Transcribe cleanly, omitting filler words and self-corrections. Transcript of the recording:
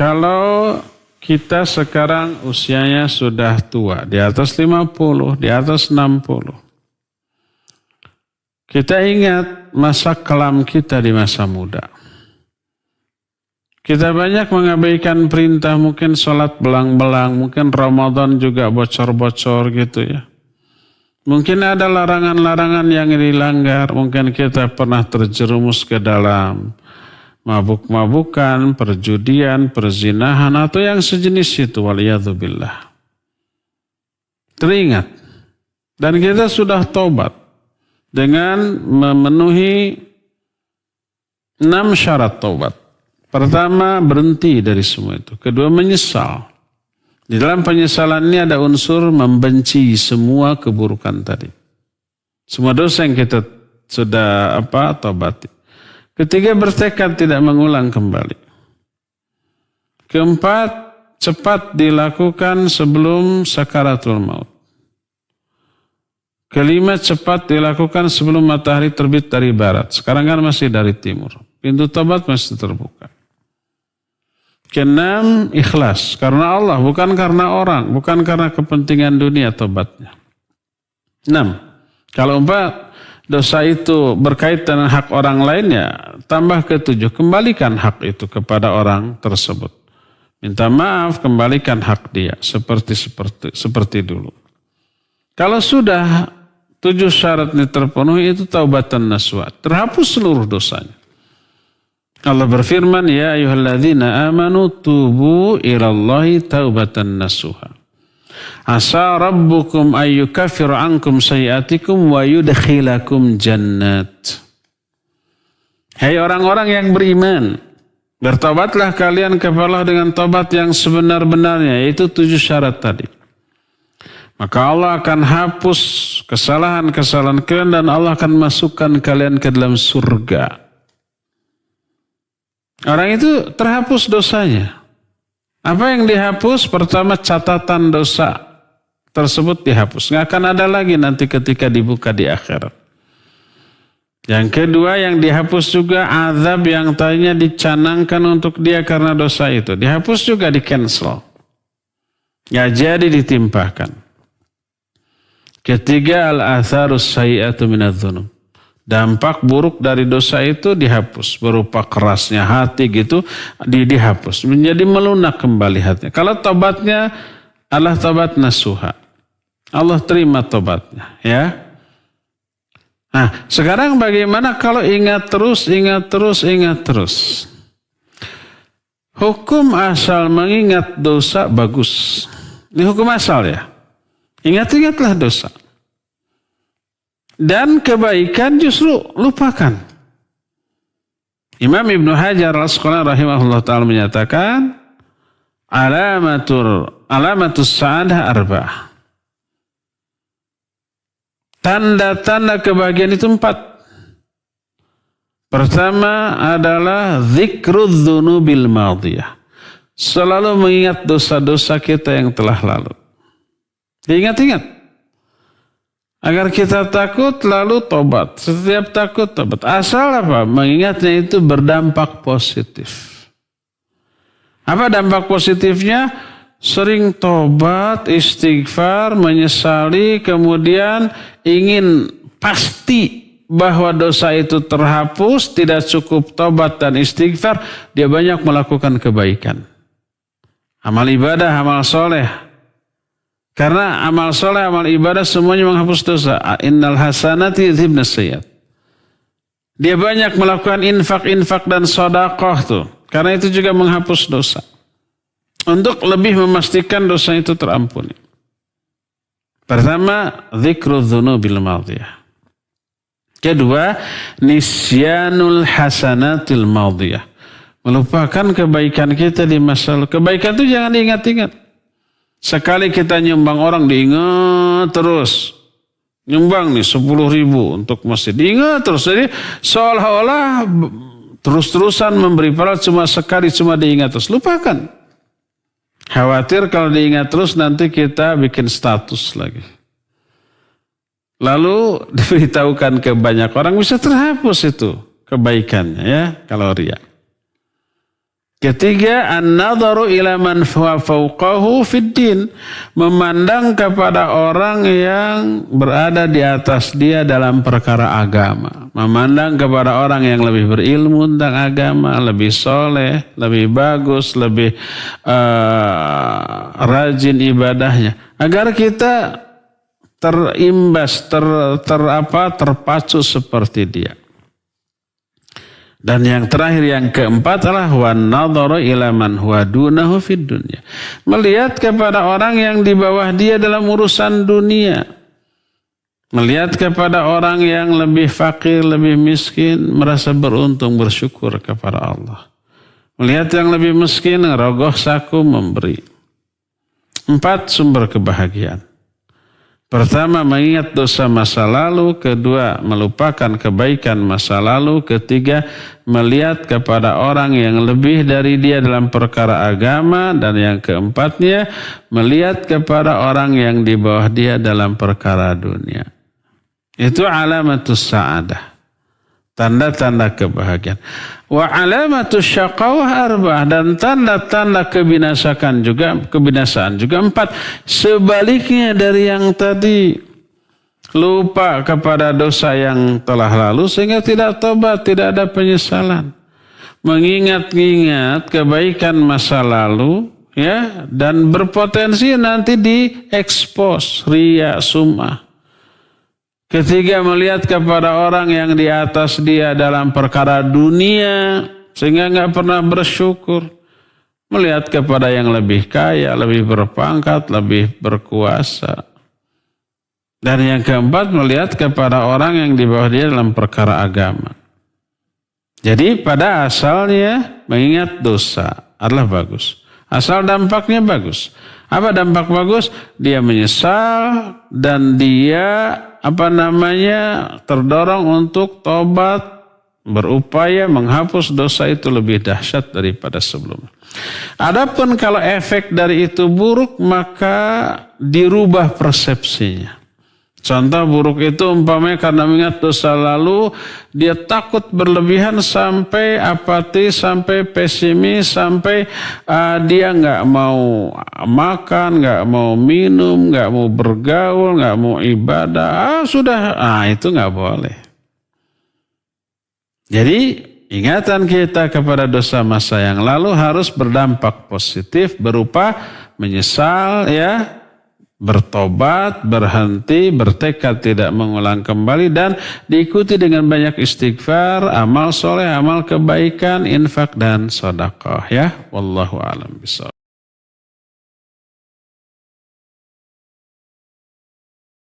Kalau kita sekarang usianya sudah tua, di atas 50, di atas 60. Kita ingat masa kelam kita di masa muda. Kita banyak mengabaikan perintah, mungkin sholat belang-belang, mungkin Ramadan juga bocor-bocor gitu ya. Mungkin ada larangan-larangan yang dilanggar, mungkin kita pernah terjerumus ke dalam mabuk-mabukan, perjudian, perzinahan, atau yang sejenis itu, waliyadzubillah. Teringat. Dan kita sudah tobat dengan memenuhi 6 syarat tobat. Pertama, berhenti dari semua itu. Kedua, menyesal. Di dalam penyesalan ini ada unsur membenci semua keburukan tadi. Semua dosa yang kita sudah tobati. Ketiga, bertekad tidak mengulang kembali. Keempat, cepat dilakukan sebelum sakaratul maut. Kelima, cepat dilakukan sebelum matahari terbit dari barat. Sekarang kan masih dari timur. Pintu tobat masih terbuka. Keenam, ikhlas. Karena Allah, bukan karena orang. Bukan karena kepentingan dunia tobatnya. 6. Kalau 4, dosa itu berkaitan dengan hak orang lainnya, tambah ke 7, kembalikan hak itu kepada orang tersebut. Minta maaf, kembalikan hak dia seperti dulu. Kalau sudah 7 syarat ini terpenuhi, itu taubatan nasuha, terhapus seluruh dosanya. Allah berfirman, ya ayyuhalladzina amanu tubu ilallahi taubatan nasuha. Asa rabbukum ayyukaffiru ankum sayiatikum wa yudkhilakum jannat. Hai orang-orang yang beriman, bertobatlah kalian kepada Allah dengan tobat yang sebenar-benarnya, yaitu 7 syarat tadi. Maka Allah akan hapus kesalahan-kesalahan kalian dan Allah akan masukkan kalian ke dalam surga. Orang itu terhapus dosanya. Apa yang dihapus? Pertama, catatan dosa tersebut dihapus. Nggak akan ada lagi nanti ketika dibuka di akhirat. Yang kedua, yang dihapus juga azab yang tadinya dicanangkan untuk dia karena dosa itu. Dihapus juga, di cancel. Nggak jadi ditimpakan. Ketiga, al-atharus sayyi'atu minadz-dzunub. Dampak buruk dari dosa itu dihapus. Berupa kerasnya hati gitu, dihapus. Menjadi melunak kembali hatinya. Kalau tobatnya adalah tobat nasuha, Allah terima tobatnya. Ya. Nah, sekarang bagaimana kalau ingat terus. Hukum asal mengingat dosa bagus. Ini hukum asal ya. Ingat-ingatlah dosa. Dan kebaikan justru lupakan. Imam Ibnu Hajar al-Asqalani rahimahullah ta'ala menyatakan, alamatus sa'adah arba'ah. Tanda-tanda kebahagiaan itu 4. Pertama adalah dzikrudz dzunubil madiyah. Selalu mengingat dosa-dosa kita yang telah lalu. Ingat-ingat. Agar kita takut lalu tobat. Setiap takut tobat. Asal apa? Mengingatnya itu berdampak positif. Apa dampak positifnya? Sering tobat, istighfar, menyesali, kemudian ingin pasti bahwa dosa itu terhapus, tidak cukup tobat dan istighfar, dia banyak melakukan kebaikan. Amal ibadah, amal soleh. Karena amal soleh, amal ibadah semuanya menghapus dosa. Innal hasanati yudhibnas sayyi'at. Dia banyak melakukan infak dan sedekah tuh. Karena itu juga menghapus dosa. Untuk lebih memastikan dosa itu terampuni. Pertama, dzikrudz dzunubil madiyah. Kedua, nisyanul hasanatil madiyah. Melupakan kebaikan kita di masa lalu. Kebaikan itu jangan diingat-ingat. Sekali kita nyumbang orang diingat terus. Nyumbang nih 10.000 untuk masjid. Diingat terus. Jadi seolah-olah terus-terusan memberi pahala cuma sekali, cuma diingat terus. Lupakan. Khawatir kalau diingat terus nanti kita bikin status lagi. Lalu diberitahukan ke banyak orang bisa terhapus itu kebaikannya ya kalau riya. Ketiga, an-nadharu ila man huwa fawqahu fid din, memandang kepada orang yang berada di atas dia dalam perkara agama. Memandang kepada orang yang lebih berilmu tentang agama, lebih soleh, lebih bagus, lebih rajin ibadahnya. Agar kita terimbas, terpacu seperti dia. Dan yang terakhir, yang keempat adalah wan nadharu ila man huwa dunahu fid dunya. Melihat kepada orang yang di bawah dia dalam urusan dunia. Melihat kepada orang yang lebih fakir, lebih miskin, merasa beruntung, bersyukur kepada Allah. Melihat yang lebih miskin, rogoh saku memberi. 4 sumber kebahagiaan. Pertama, mengingat dosa masa lalu. Kedua, melupakan kebaikan masa lalu. Ketiga, melihat kepada orang yang lebih dari dia dalam perkara agama. Dan yang keempatnya, melihat kepada orang yang di bawah dia dalam perkara dunia. Itu alamatus sa'adah, tanda-tanda kebahagiaan. Wa alamatus syaqawah arba'ah, dan tanda-tanda kebinasaan juga 4. Sebaliknya dari yang tadi, lupa kepada dosa yang telah lalu sehingga tidak tobat, tidak ada penyesalan. Mengingat-ingat kebaikan masa lalu, ya, dan berpotensi nanti diekspos, riya, sum'ah. Ketiga, melihat kepada orang yang di atas dia dalam perkara dunia sehingga nggak pernah bersyukur. Melihat kepada yang lebih kaya, lebih berpangkat, lebih berkuasa. Dan yang keempat, melihat kepada orang yang di bawah dia dalam perkara agama. Jadi pada asalnya mengingat dosa adalah bagus. Asal dampaknya bagus. Apa dampak bagus? Dia menyesal dan dia terdorong untuk tobat, berupaya menghapus dosa itu lebih dahsyat daripada sebelumnya. Adapun kalau efek dari itu buruk, maka dirubah persepsinya. Contoh buruk itu umpamanya karena mengingat dosa lalu, dia takut berlebihan sampai apatis, sampai pesimis, sampai dia nggak mau makan, nggak mau minum, nggak mau bergaul, nggak mau ibadah. Itu nggak boleh. Jadi ingatan kita kepada dosa masa yang lalu harus berdampak positif berupa menyesal, ya, bertobat, berhenti, bertekad tidak mengulang kembali, dan diikuti dengan banyak istighfar, amal soleh, amal kebaikan, infak dan sedekah, ya. Wallahu a'lam bishawab.